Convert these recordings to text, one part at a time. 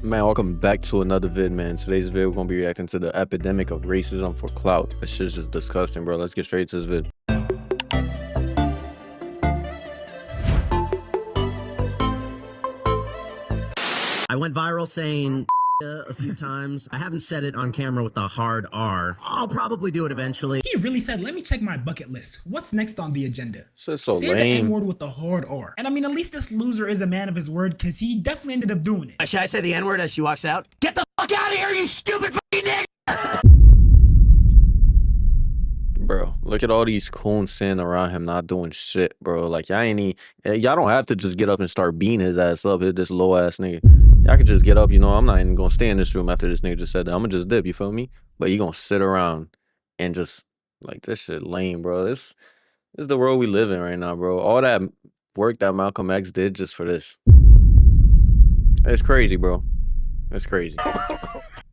Man, welcome back to another vid, man. Today's vid, we're gonna be reacting to the epidemic of racism for clout. That shit's just disgusting, bro. Let's get straight to this vid. I went viral saying a few times. I haven't said it on camera with the hard R. I'll probably do it eventually. He really said, let me check my bucket list. What's next on the agenda? Shit's so Say the lame. N-word with the hard R. And I mean, at least this loser is a man of his word because he definitely ended up doing it. Should I say the N-word as she walks out? Get the fuck out of here, you stupid fucking nigger! Bro, look at all these coons sitting around him not doing shit, bro. Like, y'all don't have to just get up and start beating his ass up, this low ass nigga. Y'all could just get up, I'm not even gonna stay in this room after this nigga just said that. I'm gonna just dip, you feel me? But you gonna sit around and just, like, this shit lame, bro. This is the world we live in right now, bro. All that work that Malcolm X did just for this. It's crazy, bro. It's crazy.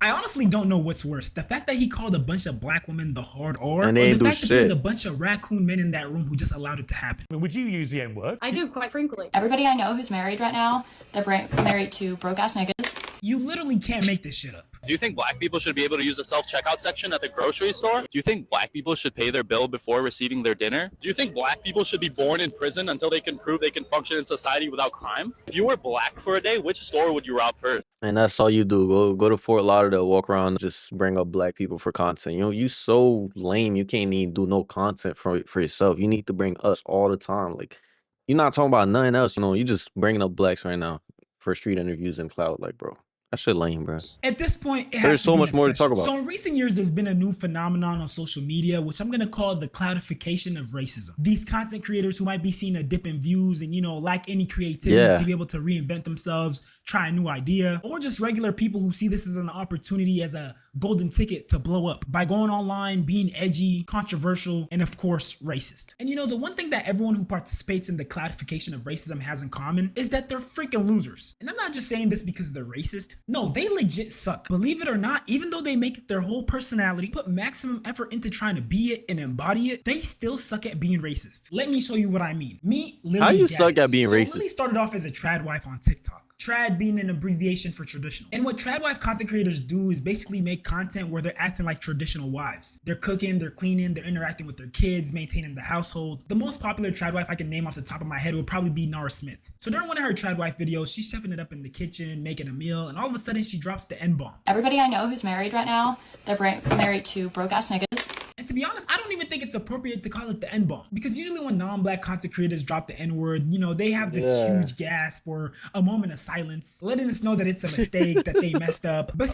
I honestly don't know what's worse. The fact that he called a bunch of black women the hard R, And or they the ain't do fact that there's shit. a bunch of raccoon men in that room who just allowed it to happen. Would you use the N-word? I do, quite frankly. Everybody I know who's married right now, they're married to broke-ass niggas. You literally can't make this shit up. Do you think black people should be able to use the self-checkout section at the grocery store? Do you think black people should pay their bill before receiving their dinner? Do you think black people should be born in prison until they can prove they can function in society without crime? If you were black for a day, which store would you rob first? And that's all you do. Go to Fort Lauderdale, walk around, and just bring up black people for content. You so lame. You can't even do no content for yourself. You need to bring us all the time. Like, you're not talking about nothing else. You just bringing up blacks right now for street interviews and clout. Like, bro, that shit lame, bro. At this point, it has There's to so be much an more to obsession. talk about. So in recent years, there's been a new phenomenon on social media, which I'm gonna call the cloudification of racism. These content creators who might be seeing a dip in views and lack any creativity to be able to reinvent themselves, try a new idea, or just regular people who see this as an opportunity, as a golden ticket to blow up by going online, being edgy, controversial, and of course, racist. And the one thing that everyone who participates in the cloudification of racism has in common is that they're freaking losers. And I'm not just saying this because they're racist. No, they legit suck. Believe it or not, even though they make it their whole personality, put maximum effort into trying to be it and embody it, they still suck at being racist. Let me show you what I mean. Meet Lily. How you Gaddis. suck at being So racist? Lily started off as a trad wife on TikTok. Trad being an abbreviation for traditional. And what trad wife content creators do is basically make content where they're acting like traditional wives. They're cooking, they're cleaning, they're interacting with their kids, maintaining the household. The most popular trad wife I can name off the top of my head would probably be Nara Smith. So during one of her trad wife videos, she's chefing it up in the kitchen, making a meal, and all of a sudden she drops the N-bomb. Everybody I know who's married right now, they're married to broke-ass niggas. And to be honest, I don't even think it's appropriate to call it the N-bomb. Because usually when non-black content creators drop the N-word, they have this huge gasp or a moment of silence, letting us know that it's a mistake, that they messed up. But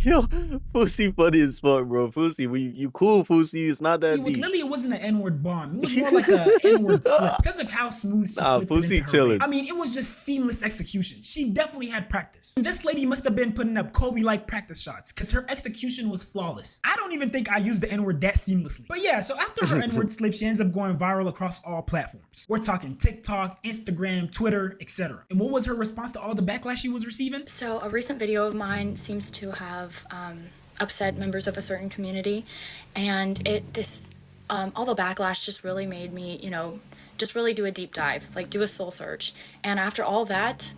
Yo, Fousey funny as fuck, bro. Fousey, you cool, Fousey. It's not that see, with deep. Lily, it wasn't an N-word bomb. It was more like an N-word slip. Because of how smooth she slipped it Fousey into her chilling. way. I mean, it was just seamless execution. She definitely had practice. And this lady must have been putting up Kobe-like practice shots because her execution was flawless. I don't even think I used the N-word that seamlessly. But yeah, so after her N-word slip, she ends up going viral across all platforms. We're talking TikTok, Instagram, Twitter, etc. And what was her response to all the backlash she was receiving? So a recent video of mine seems to have upset members of a certain community, and all the backlash just really made me, just really do a deep dive, like do a soul search. And after all that,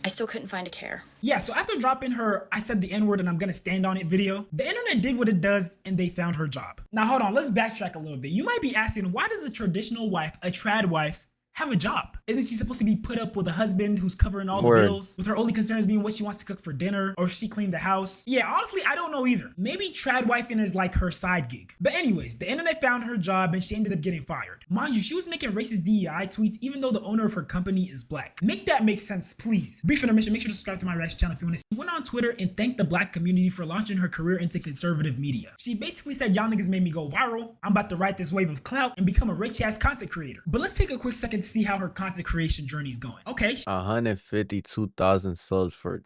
I still couldn't find a care. Yeah, so after dropping her I said the N-word and I'm gonna stand on it video, the internet did what it does and they found her job. Now hold on, let's backtrack a little bit. You might be asking, why does a traditional wife, a trad wife, have a job? Isn't she supposed to be put up with a husband who's covering all the bills, with her only concerns being what she wants to cook for dinner, or if she cleaned the house? Yeah, honestly, I don't know either. Maybe trad wifing is like her side gig. But anyways, the internet found her job and she ended up getting fired. Mind you, she was making racist DEI tweets even though the owner of her company is black. Make that make sense, please. Brief intermission, make sure to subscribe to my reaction channel if you want to see. She went on Twitter and thanked the black community for launching her career into conservative media. She basically said, y'all niggas made me go viral. I'm about to ride this wave of clout and become a rich ass content creator. But let's take a quick second to see how her content creation journey is going. Okay. 152,000 subs for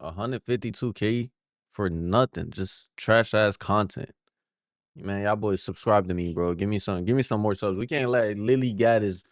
152K for nothing. Just trash ass content. Man, y'all boys subscribe to me, bro. Give me some more subs. We can't let Lily Gaddis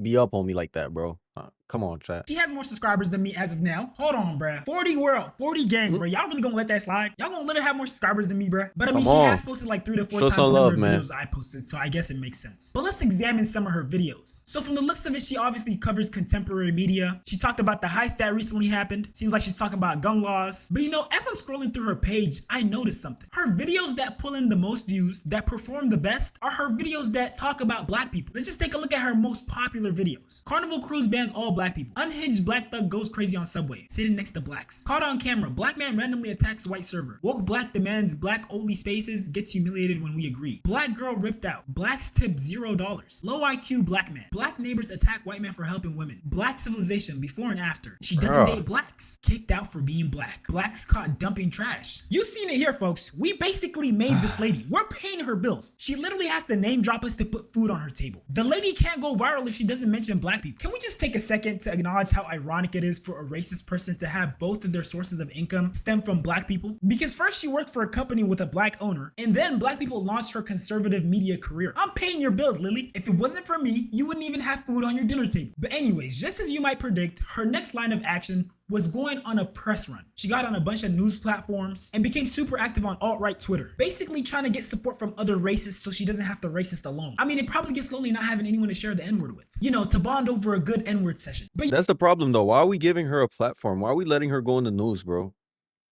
be up on me like that, bro. Come on, chat. She has more subscribers than me as of now. Hold on, bruh. 40 world, 40 gang, bruh. Y'all really gonna let that slide? Y'all gonna let her have more subscribers than me, bruh? But I mean, Come she on. has posted like 3 to 4 Show times some the love, number of man. videos I posted, so I guess it makes sense. But let's examine some of her videos. So from the looks of it, she obviously covers contemporary media. She talked about the heist that recently happened. Seems like she's talking about gun laws. But you know, as I'm scrolling through her page, I noticed something. Her videos that pull in the most views, that perform the best, are her videos that talk about black people. Let's just take a look at her most popular videos. Carnival Cruise bans all black people. Unhinged black thug goes crazy on subway, sitting next to blacks. Caught on camera, black man randomly attacks white server. Woke black demands black only spaces, gets humiliated when we agree. Black girl ripped out. Blacks tip $0. Low IQ black man. Black neighbors attack white man for helping women. Black civilization before and after. She doesn't date blacks. Kicked out for being black. Blacks caught dumping trash. You seen it here, folks. We basically made this lady. We're paying her bills. She literally has to name drop us to put food on her table. The lady can't go viral if she doesn't mention black people. Can we just take a second to acknowledge how ironic it is for a racist person to have both of their sources of income stem from black people? Because first she worked for a company with a black owner, and then black people launched her conservative media career. I'm paying your bills, Lily. If it wasn't for me, you wouldn't even have food on your dinner table. But anyways, just as you might predict, her next line of action was going on a press run. She got on a bunch of news platforms and became super active on alt-right Twitter, basically trying to get support from other racists so she doesn't have to racist alone. I mean, it probably gets lonely not having anyone to share the N-word with, you know, to bond over a good N-word session. But That's the problem, though. Why are we giving her a platform? Why are we letting her go in the news, bro?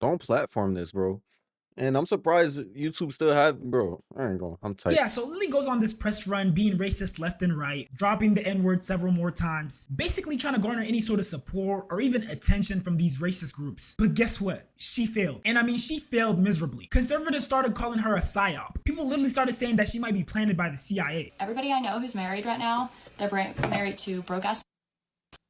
Don't platform this, bro. And I'm surprised YouTube still have, bro. I ain't going. I'm tight. yeah, so Lily goes on this press run, being racist left and right, dropping the N-word several more times, basically trying to garner any sort of support or even attention from these racist groups. But guess what? She failed. And I mean, she failed miserably. Conservatives started calling her a psyop. People literally started saying that she might be planted by the CIA. Everybody I know who's married right now, they're married to broke-ass.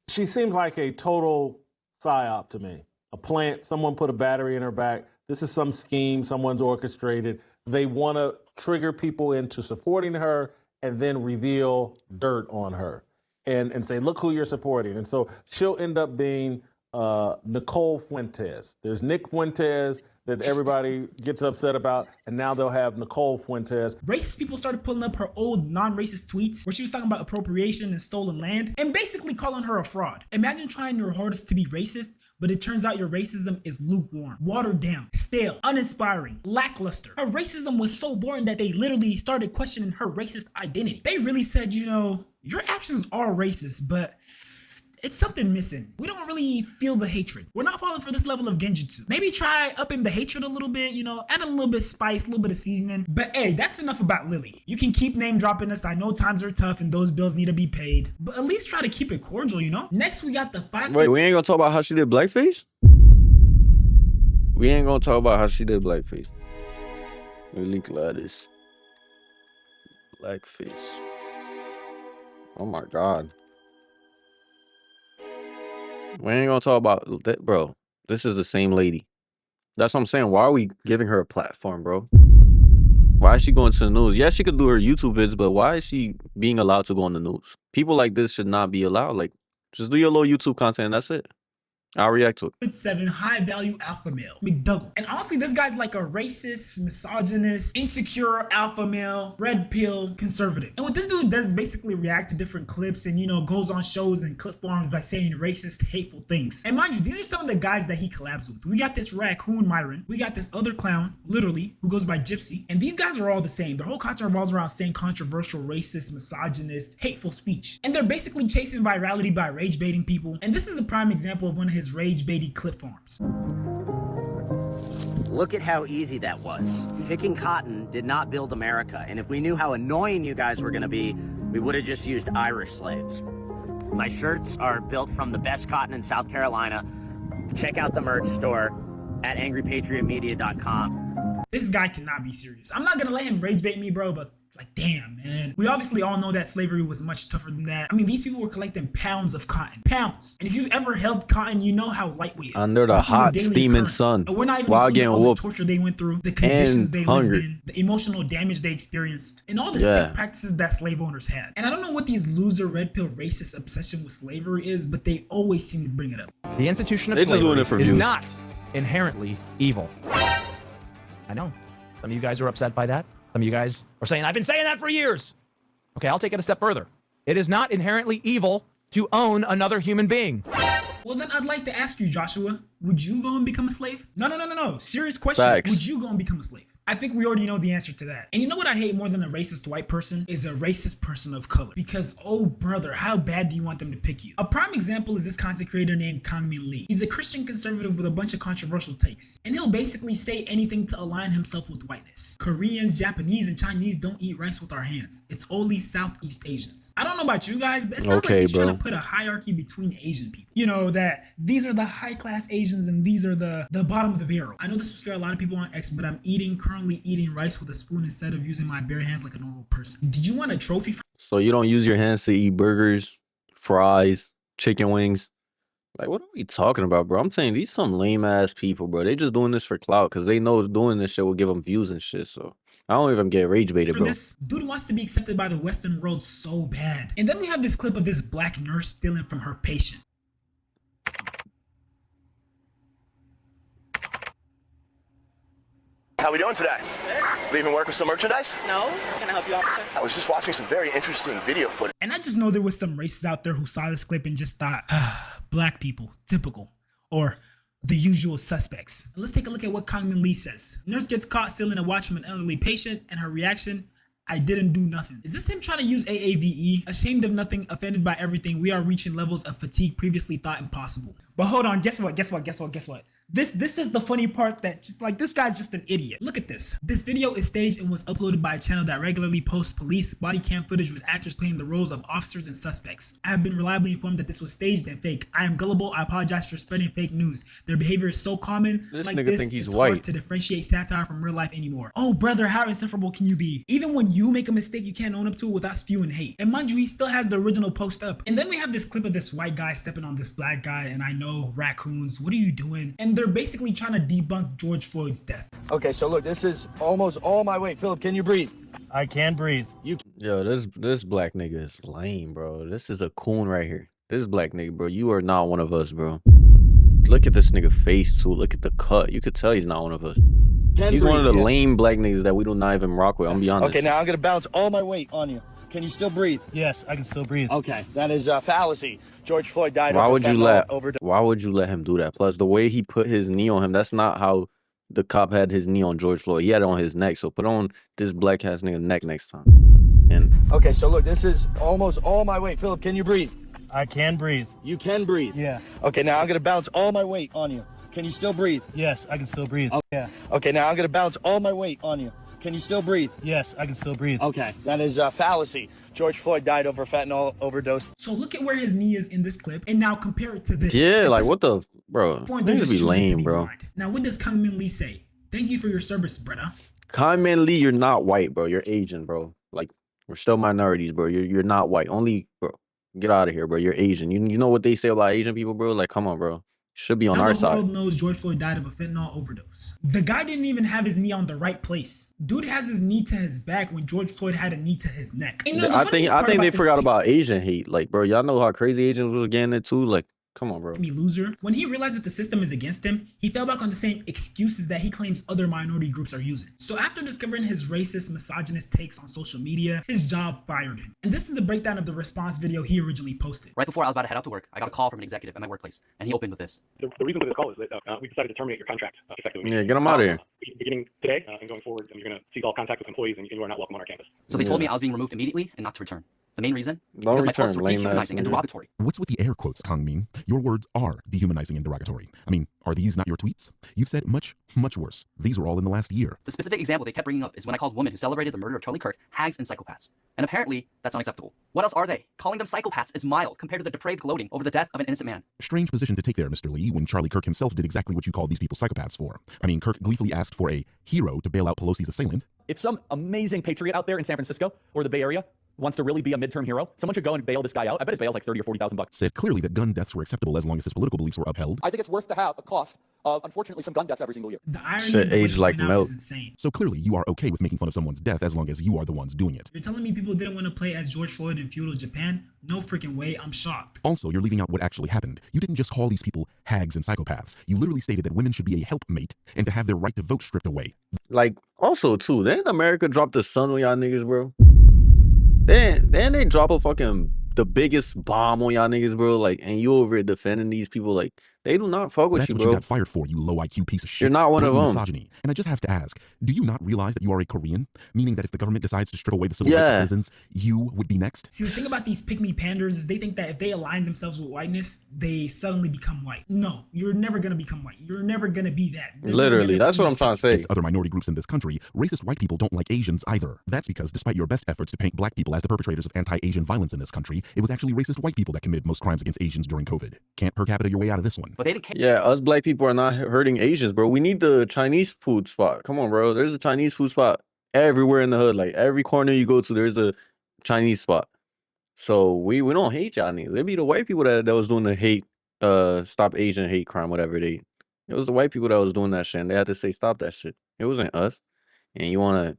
She seems like a total psyop to me. A plant, someone put a battery in her back. This is some scheme someone's orchestrated. They want to trigger people into supporting her and then reveal dirt on her and say, look who you're supporting. And so she'll end up being Nicole Fuentes. There's Nick Fuentes that everybody gets upset about, and now they'll have Nicole Fuentes. Racist people started pulling up her old non-racist tweets where she was talking about appropriation and stolen land and basically calling her a fraud. Imagine trying your hardest to be racist, but it turns out your racism is lukewarm, watered down, stale, uninspiring, lackluster. Her racism was so boring that they literally started questioning her racist identity. They really said, you know, your actions are racist, but it's something missing. We don't really feel the hatred. We're not falling for this level of genjutsu. Maybe try upping the hatred a little bit, you know, add a little bit of spice, a little bit of seasoning. But hey, that's enough about Lily. You can keep name dropping us. I know times are tough and those bills need to be paid, but at least try to keep it cordial, you know? Next, we got the 5. Wait, we ain't gonna talk about how she did blackface? We ain't gonna talk about how she did blackface. Lily Gladys. Blackface. Oh my God. We ain't gonna talk about that, bro. This is the same lady. That's what I'm saying. Why are we giving her a platform, bro? Why is she going to the news? Yeah, she could do her YouTube vids, but why is she being allowed to go on the news? People like this should not be allowed. Like, just do your little YouTube content and that's it. I'll react to it. 7 high-value alpha male, McDougal. And honestly, this guy's like a racist, misogynist, insecure alpha male, red pill conservative. And what this dude does is basically react to different clips and, you know, goes on shows and clip forms by saying racist, hateful things. And mind you, these are some of the guys that he collabs with. We got this raccoon Myron. We got this other clown, literally, who goes by Gypsy. And these guys are all the same. Their whole content revolves around saying controversial, racist, misogynist, hateful speech. And they're basically chasing virality by rage baiting people. And this is a prime example of one of his rage baiting clip forms. Look at how easy that was. Picking cotton did not build America, and if we knew how annoying you guys were gonna be, we would have just used Irish slaves. My shirts are built from the best cotton in South Carolina. Check out the merch store at angrypatriotmedia.com. This guy cannot be serious. I'm not gonna let him rage bait me, bro, but like, damn, man. We obviously all know that slavery was much tougher than that. I mean, these people were collecting pounds of cotton. Pounds. And if you've ever held cotton, you know how lightweight it is. Under the hot, steaming sun. And we're not even while including getting all whooped. the torture they went through, the conditions they hungry. lived in, the emotional damage they experienced, and all the sick practices that slave owners had. And I don't know what these loser red pill racist obsession with slavery is, but they always seem to bring it up. The institution of They're just doing slavery it for is views. not inherently evil. I know. Some of you guys are upset by that. Some of you guys are saying, I've been saying that for years. Okay, I'll take it a step further. It is not inherently evil to own another human being. Well, then I'd like to ask you, Joshua, would you go and become a slave? No. Serious question. Facts. Would you go and become a slave? I think we already know the answer to that. And you know what I hate more than a racist white person is a racist person of color. Because, oh brother, how bad do you want them to pick you? A prime example is this content creator named Kangmin Lee. He's a Christian conservative with a bunch of controversial takes. And he'll basically say anything to align himself with whiteness. Koreans, Japanese, and Chinese don't eat rice with our hands. It's only Southeast Asians. I don't know about you guys, but it sounds like he's trying to put a hierarchy between Asian people. You know, that these are the high-class Asians and these are the bottom of the barrel. I know this will scare a lot of people on X, but I'm currently eating rice with a spoon instead of using my bare hands like a normal person. Did you want a trophy for— So you don't use your hands to eat burgers, fries, chicken wings? Like, what are we talking about, bro? I'm saying these some lame ass people, bro. They just doing this for clout because they know doing this shit will give them views and shit. So I don't even get rage baited, bro. This dude wants to be accepted by the Western world so bad. And then we have this clip of this black nurse stealing from her patient. How we doing today? Leaving work with some merchandise? No. Can I help you, officer? I was just watching some very interesting video footage. And I just know there was some racists out there who saw this clip and just thought, black people, typical, or the usual suspects. And let's take a look at what Kangmin Lee says. Nurse gets caught stealing a watch from an elderly patient, and her reaction, I didn't do nothing. Is this him trying to use AAVE? Ashamed of nothing, offended by everything, we are reaching levels of fatigue previously thought impossible. But hold on, guess what? This is the funny part that, like, this guy's just an idiot. Look at this. This video is staged and was uploaded by a channel that regularly posts police body cam footage with actors playing the roles of officers and suspects. I have been reliably informed that this was staged and fake. I am gullible. I apologize for spreading fake news. Their behavior is so common. This like nigga this, think he's it's white. hard to differentiate satire from real life anymore. Oh, brother, how insufferable can you be? Even when you make a mistake, you can't own up to it without spewing hate. And mind you, he still has the original post up. And then we have this clip of this white guy stepping on this black guy, and I know, raccoons, what are you doing? And they're basically trying to debunk George Floyd's death. Okay, so look, this is almost all my weight. Philip, can you breathe? I can breathe. Yo, this black nigga is lame, bro. This is a coon right here. This black nigga, bro. You are not one of us, bro. Look at this nigga face too. Look at the cut. You could tell he's not one of us. He's one of the lame black niggas that we do not even rock with. I'm be honest. Okay, now I'm gonna bounce all my weight on you. Can you still breathe? Yes, I can still breathe. Okay, that is a fallacy. George Floyd died Why over would you fentanyl let Why would you let him do that? Plus, the way he put his knee on him, that's not how the cop had his knee on George Floyd. He had it on his neck. So put on this black ass nigga neck next time. And okay, so look, this is almost all my weight. Philip, can you breathe? I can breathe. You can breathe. Yeah. Okay, now I'm gonna bounce all my weight on you. Can you still breathe? Yes, I can still breathe. Yeah. Okay, now I'm gonna bounce all my weight on you. Can you still breathe? Yes, I can still breathe. Okay, that is a fallacy. George Floyd died over fentanyl overdose. So look at where his knee is in this clip, and now compare it to this. yeah, At like this what the bro? point, They're they're just just be choosing to lame, be bro. blind. Now, what does Kangmin Lee say? Thank you for your service, brother. Kangmin Lee, you're not white, bro. You're Asian, bro. Like we're still minorities, bro. You're not white. Only, bro. Get out of here, bro. You're Asian. You know what they say about Asian people, bro? Like, come on, bro. Should be on Now our the side. world knows George Floyd died of a fentanyl overdose. The guy didn't even have his knee on the right place. Dude has his knee to his back when George Floyd had a knee to his neck. And, you know, the I funniest think part they this forgot about Asian hate. Like, bro, y'all know how crazy Asians was getting it too. Like, come on, bro. me loser. When he realized that the system is against him, he fell back on the same excuses that he claims other minority groups are using. So after discovering his racist, misogynist takes on social media, his job fired him. And this is a breakdown of the response video he originally posted. Right before I was about to head out to work, I got a call from an executive at my workplace, and he opened with this. The reason for this call is that we decided to terminate your contract effectively. Yeah, get him out of here. Beginning today and going forward, you're going to cease all contact with employees, and you are not welcome on our campus. So they told me I was being removed immediately and not to return. The main reason? Don't Because my return, posts were lame ass dehumanizing and nigga. derogatory. What's with the air quotes, Kangmin? Your words are dehumanizing and derogatory. I mean, are these not your tweets? You've said much, much worse. These were all in the last year. The specific example they kept bringing up is when I called women who celebrated the murder of Charlie Kirk hags and psychopaths. And apparently, that's unacceptable. What else are they? Calling them psychopaths is mild compared to the depraved gloating over the death of an innocent man. Strange position to take there, Mr. Lee, when Charlie Kirk himself did exactly what you called these people psychopaths for. I mean, Kirk gleefully asked for a hero to bail out Pelosi's assailant. If some amazing patriot out there in San Francisco or the Bay Area wants to really be a midterm hero, someone should go and bail this guy out. I bet his bail's like $30,000 or $40,000. Said clearly that gun deaths were acceptable as long as his political beliefs were upheld. I think it's worth to have a cost of, unfortunately, some gun deaths every single year. The irony Shit of what aged he like went out milk. is insane. So clearly you are okay with making fun of someone's death as long as you are the ones doing it. You're telling me people didn't want to play as George Floyd in feudal Japan? No freaking way, I'm shocked. Also, you're leaving out what actually happened. You didn't just call these people hags and psychopaths. You literally stated that women should be a helpmate and to have their right to vote stripped away. Like, also too, didn't America drop the sun on y'all niggas, bro? Then they drop a fucking the biggest bomb on y'all niggas, bro. Like, and you over here defending these people, like, they do not fuck with That's you, what bro. you got fired for, you low IQ piece of shit. You're not one of Blatant them. misogyny. And I just have to ask, do you not realize that you are a Korean? Meaning that if the government decides to strip away the civil rights of citizens, you would be next? See, the thing about these pick-me panders is they think that if they align themselves with whiteness, they suddenly become white. No, you're never gonna become white. You're never gonna be that. Literally, that's what I'm trying to say. Against other minority groups in this country, racist white people don't like Asians either. That's because despite your best efforts to paint black people as the perpetrators of anti-Asian violence in this country, it was actually racist white people that committed most crimes against Asians during COVID. Can't per capita your way out of this one. But they didn't care. Yeah, us black people are not hurting Asians, bro. We need the Chinese food spot. Come on, bro. There's a Chinese food spot everywhere in the hood. Like, every corner you go to, there's a Chinese spot. So we don't hate y'all niggas. It be the white people that was doing the hate, stop Asian hate crime, whatever it was the white people that was doing that shit, and they had to say stop that shit. It wasn't us. And you wanna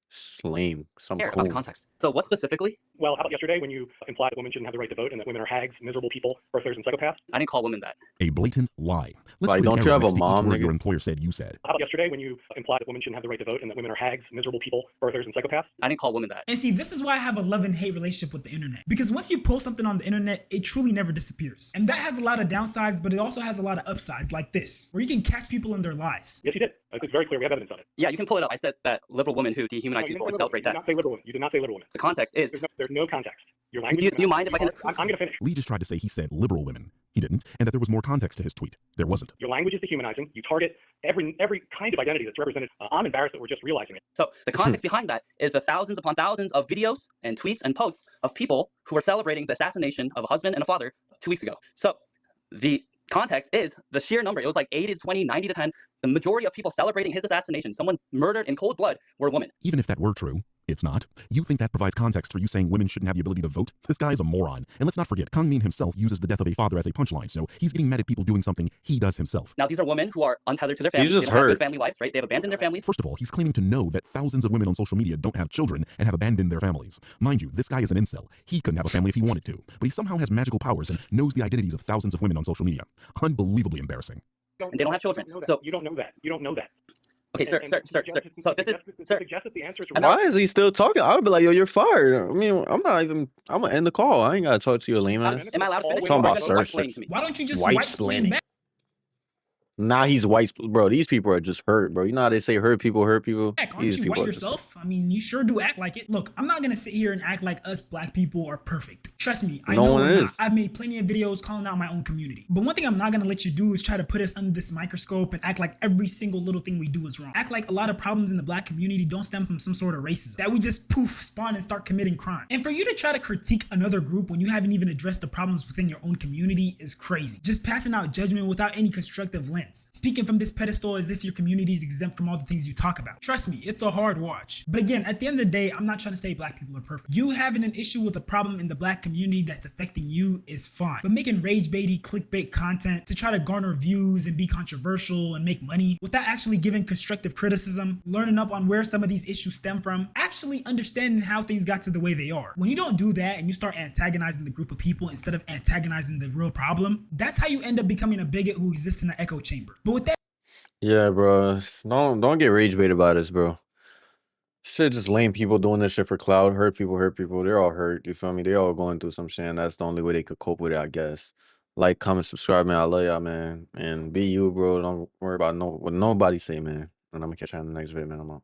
slame some About the context. So what specifically? Well, how about yesterday when you implied that women shouldn't have the right to vote and that women are hags, miserable people, birthers, and psychopaths? I didn't call women that. A blatant lie. Let's Like, put an don't you arrow have a next to each mom, word nigga? your employer said you said. How about yesterday when you implied that women shouldn't have the right to vote and that women are hags, miserable people, birthers, and psychopaths? I didn't call women that. And see, this is why I have a love and hate relationship with the internet. Because once you post something on the internet, it truly never disappears. And that has a lot of downsides, but it also has a lot of upsides, like this, where you can catch people in their lies. Yes, you did. It's very clear. We have evidence on it. Yeah, you can pull it up. I said that liberal women who dehumanize people and celebrate that. You did not say liberal women. You did not say liberal women. The context is. There's no context. Your language. Do you mind if I can? I'm going to finish. Lee just tried to say he said liberal women. He didn't, and that there was more context to his tweet. There wasn't. Your language is dehumanizing. You target every kind of identity that's represented. I'm embarrassed that we're just realizing it. So the context behind that is the thousands upon thousands of videos and tweets and posts of people who were celebrating the assassination of a husband and a father 2 weeks ago. So the context is the sheer number. It was like 80 to 20, 90 to 10. The majority of people celebrating his assassination, someone murdered in cold blood, were women. Even if that were true, it's not. You think that provides context for you saying women shouldn't have the ability to vote? This guy is a moron. And let's not forget, Kang Min himself uses the death of a father as a punchline, so he's getting mad at people doing something he does himself. Now, these are women who are untethered to their families. just they don't have heard. good family lives, right? They've abandoned their families. First of all, he's claiming to know that thousands of women on social media don't have children and have abandoned their families. Mind you, this guy is an incel. He couldn't have a family if he wanted to, but he somehow has magical powers and knows the identities of thousands of women on social media. Unbelievably embarrassing. And they don't have children. So you don't know that. You don't know that. Okay, sir. So this is, sir. Suggest that the answer is Why is he still talking? I would be like, yo, you're fired. I mean, I'm gonna end the call. I ain't gotta talk to you, lame ass. Am I allowed to finish? Talking about Or are you search. explaining to me? Why don't you just White white explain splaining. back? Nah, he's white, bro. These people are just hurt, bro. You know how they say hurt people hurt people? Aren't These you people white are just- yourself? I mean, you sure do act like it. Look, I'm not gonna sit here and act like us black people are perfect. Trust me, I No know one we're not. is. I've made plenty of videos calling out my own community. But one thing I'm not gonna let you do is try to put us under this microscope and act like every single little thing we do is wrong. Act like a lot of problems in the black community don't stem from some sort of racism. That we just poof, spawn and start committing crime. And for you to try to critique another group when you haven't even addressed the problems within your own community is crazy. Just passing out judgment without any constructive lens. Speaking from this pedestal as if your community is exempt from all the things you talk about. Trust me, it's a hard watch. But again, at the end of the day, I'm not trying to say black people are perfect. You having an issue with a problem in the black community that's affecting you is fine. But making rage baity, clickbait content to try to garner views and be controversial and make money without actually giving constructive criticism, learning up on where some of these issues stem from, actually understanding how things got to the way they are. When you don't do that and you start antagonizing the group of people instead of antagonizing the real problem, that's how you end up becoming a bigot who exists in an echo chamber. But with that, Yeah, bro. Don't get rage bait about this, bro. Shit, just lame people doing this shit for clout. Hurt people. They're all hurt. You feel me? They all going through some shit, and that's the only way they could cope with it, I guess. Like, comment, subscribe, man. I love y'all, man. And be you, bro. Don't worry about what nobody say, man. And I'm gonna catch you on the next video, man. I'm out.